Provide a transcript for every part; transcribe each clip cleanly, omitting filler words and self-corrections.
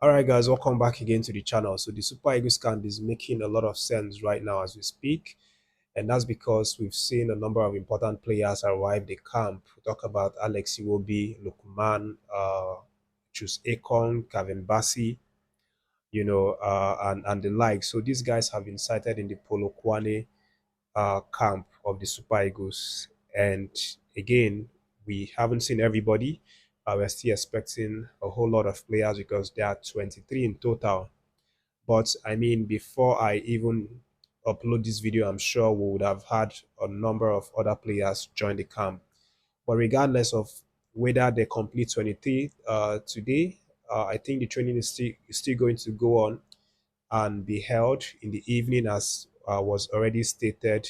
All right, guys, welcome back again to the channel. So the Super Eagles camp is making a lot of sense right now as we speak, and that's because we've seen a number of important players arrive the camp. We talk about Alex Iwobi, Lukman, Chus Ekong, Kevin Bassi, and the like. So these guys have been sighted in the Polokwane camp of the Super Eagles, and again, we haven't seen everybody. We're still expecting a whole lot of players because there are 23 in total. But I mean, before I even upload this video, I'm sure we would have had a number of other players join the camp. But regardless of whether they complete 23 today, I think the training is still going to go on and be held in the evening, as was already stated,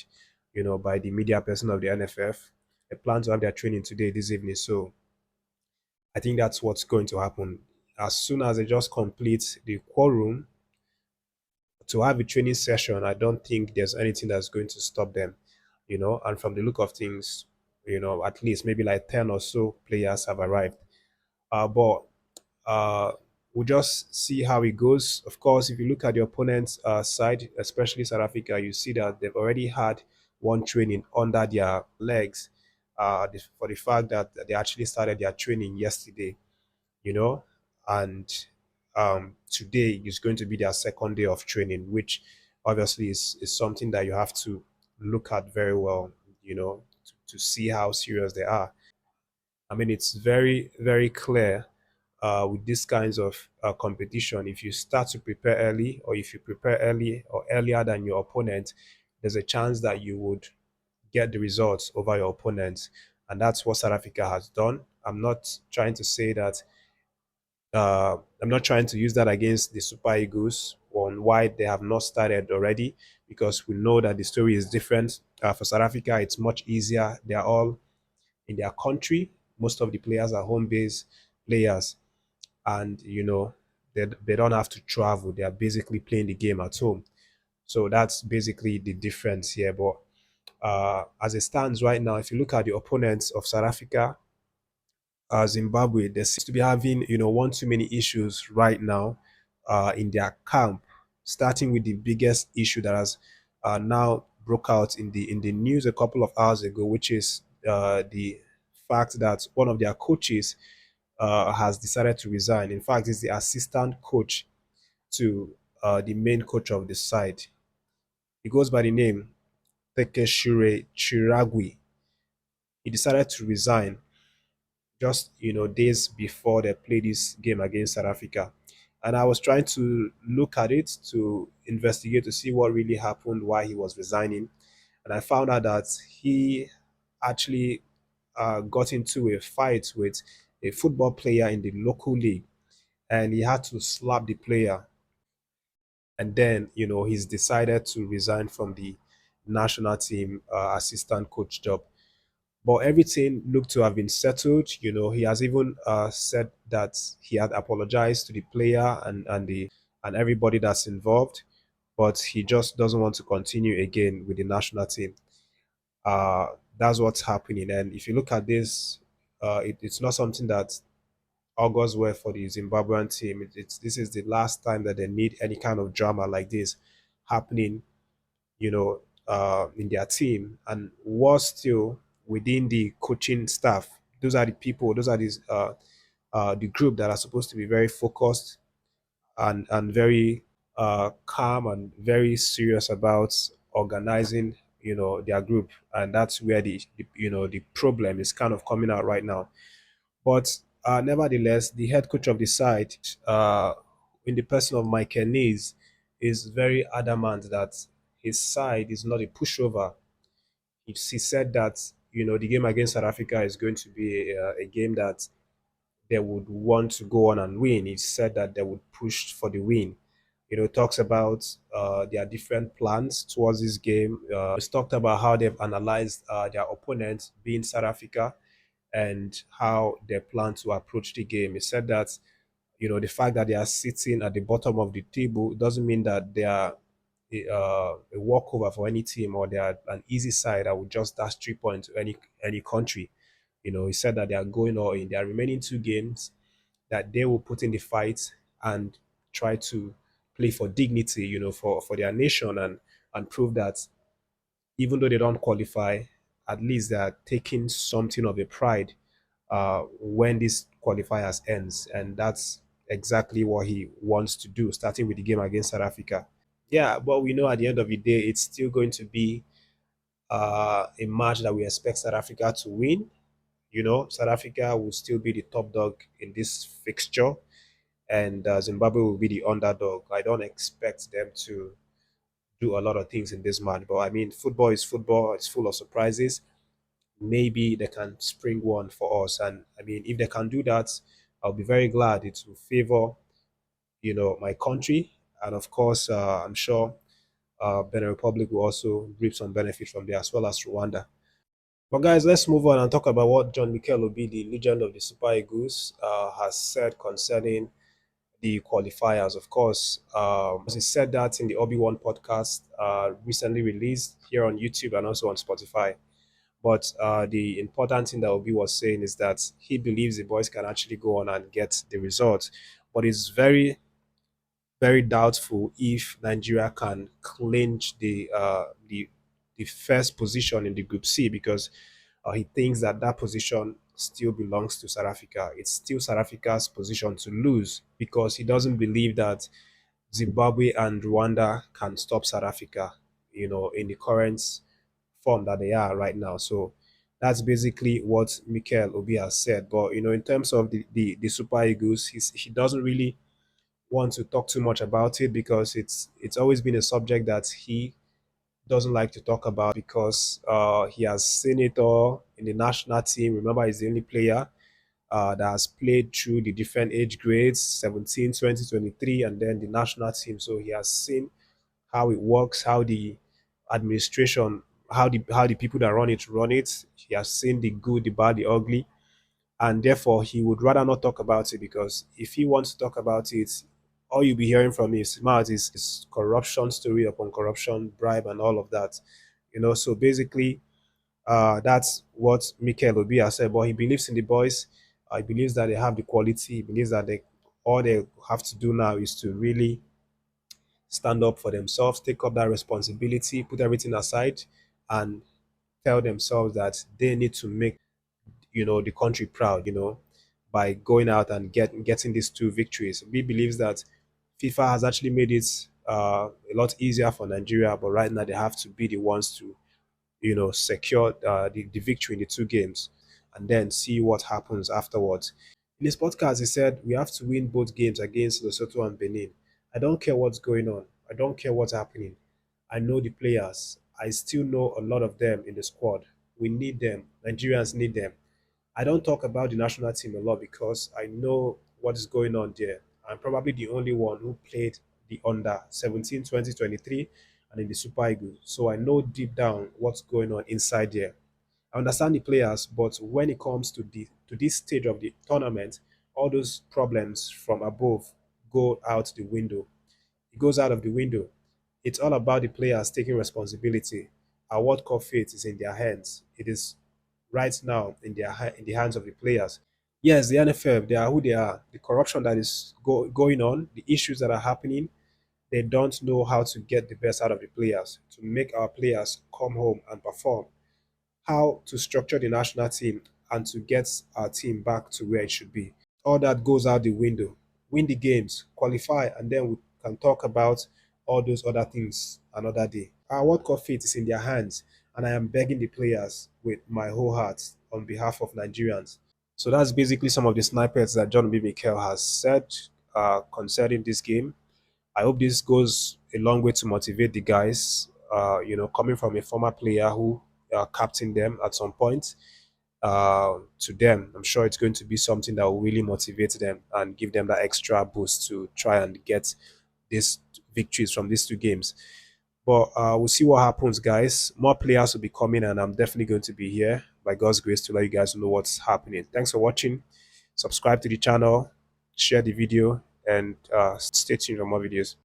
by the media person of the NFF. They plan to have their training today, this evening. So I think that's what's going to happen. As soon as they just complete the quorum, to have a training session, I don't think there's anything that's going to stop them, And from the look of things, at least maybe like 10 or so players have arrived. But we'll just see how it goes. Of course, if you look at the opponent's side, especially South Africa, you see that they've already had one training under their legs for the fact that they actually started their training yesterday, you know, and today is going to be their second day of training, which obviously is something that you have to look at very well, to see how serious they are. I mean, it's very, very clear with these kinds of competition. If you start to prepare early, or if you prepare early or earlier than your opponent, there's a chance that you would get the results over your opponent. And that's what South Africa has done. I'm not trying to use that against the Super Eagles on why they have not started already, because we know that the story is different. For South Africa, it's much easier. They are all in their country. Most of the players are home-based players, and they don't have to travel. They are basically playing the game at home. So that's basically the difference here. But as it stands right now, if you look at the opponents of South Africa, Zimbabwe, they seem to be having one too many issues right now in their camp. Starting with the biggest issue that has now broke out in the news a couple of hours ago, which is the fact that one of their coaches has decided to resign. In fact, he's the assistant coach to the main coach of the side. He goes by the name Tekeshure Chiragwi. He decided to resign just days before they play this game against South Africa. And I was trying to look at it to investigate to see what really happened, why he was resigning. And I found out that he actually got into a fight with a football player in the local league, and he had to slap the player. And then, he's decided to resign from the national team assistant coach job. But everything looked to have been settled. He has even said that he had apologized to the player and everybody that's involved, but he just doesn't want to continue again with the national team. That's what's happening. And if you look at this, it's not something that augurs well for the Zimbabwean team. This is the last time that they need any kind of drama like this happening, in their team. And worse still, within the coaching staff, those are the group that are supposed to be very focused and very calm and very serious about organizing, their group. And that's where the problem is kind of coming out right now. But nevertheless, the head coach of the side, in the person of Michael Nees, is very adamant that his side is not a pushover. He said that the game against South Africa is going to be a game that they would want to go on and win. He said that they would push for the win. Talks about their different plans towards this game. He's talked about how they've analyzed their opponent, being South Africa, and how they plan to approach the game. He said that the fact that they are sitting at the bottom of the table doesn't mean that they are a walkover for any team, or they are an easy side that would just dash 3 points to any country. He said that they are going all in. There are remaining two games that they will put in the fight, and try to play for dignity, for their nation, and prove that even though they don't qualify, at least they are taking something of a pride when this qualifiers ends, and that's exactly what he wants to do, starting with the game against South Africa. Yeah, but we know at the end of the day, it's still going to be a match that we expect South Africa to win. South Africa will still be the top dog in this fixture, and Zimbabwe will be the underdog. I don't expect them to do a lot of things in this match, but I mean, football is football. It's full of surprises. Maybe they can spring one for us, and I mean, if they can do that, I'll be very glad. It will favor, my country, and of course, I'm sure Benin Republic will also reap some benefit from there, as well as Rwanda. But guys, let's move on and talk about what John Mikel Obi, the legend of the Super Eagles, has said concerning the qualifiers. Of course, he said that in the Obi One podcast, recently released here on YouTube and also on Spotify. But the important thing that Obi was saying is that he believes the boys can actually go on and get the result. But it's very, very doubtful if Nigeria can clinch the first position in the Group C, because he thinks that that position still belongs to South Africa. It's still South Africa's position to lose, because he doesn't believe that Zimbabwe and Rwanda can stop South Africa, in the current form that they are right now. So that's basically what Mikel Obi has said. But in terms of the Super Eagles, he doesn't really want to talk too much about it, because it's always been a subject that he doesn't like to talk about, because he has seen it all in the national team. Remember, he's the only player that has played through the different age grades, 17, 20, 23, and then the national team. So he has seen how it works, how the administration, how the people that run it. He has seen the good, the bad, the ugly, and therefore he would rather not talk about it, because if he wants to talk about it, all you'll be hearing from his mouth is corruption story upon corruption, bribe, and all of that. So basically, that's what Mikel Obi has said. But he believes in the boys. He believes that they have the quality. He believes that all they have to do now is to really stand up for themselves, take up that responsibility, put everything aside, and tell themselves that they need to make the country proud, by going out and getting these two victories. We believes that FIFA has actually made it a lot easier for Nigeria, but right now they have to be the ones to secure the victory in the two games, and then see what happens afterwards. In his podcast, he said we have to win both games against Lesotho and Benin. I don't care what's going on. I don't care what's happening. I know the players. I still know a lot of them in the squad. We need them. Nigerians need them. I don't talk about the national team a lot, because I know what is going on there. I'm probably the only one who played the under 17, 20, 23, and in the Super Eagles. So I know deep down what's going on inside there. I understand the players, but when it comes to this stage of the tournament, all those problems from above go out the window. It goes out of the window. It's all about the players taking responsibility. Our World Cup fate is in their hands. It is right now in the hands of the players. Yes, the NFF, they are who they are. The corruption that is going on, the issues that are happening, they don't know how to get the best out of the players, to make our players come home and perform, how to structure the national team, and to get our team back to where it should be. All that goes out the window. Win the games, qualify, and then we can talk about all those other things another day. Our World Cup fate is in their hands, and I am begging the players with my whole heart on behalf of Nigerians. So that's basically some of the snippets that John B. Mikel has said concerning this game. I hope this goes a long way to motivate the guys. Coming from a former player who captained them at some point, to them, I'm sure it's going to be something that will really motivate them and give them that extra boost to try and get these victories from these two games. But we'll see what happens, guys. More players will be coming, and I'm definitely going to be here by God's grace to let you guys know what's happening. Thanks for watching. Subscribe to the channel, share the video, and stay tuned for more videos.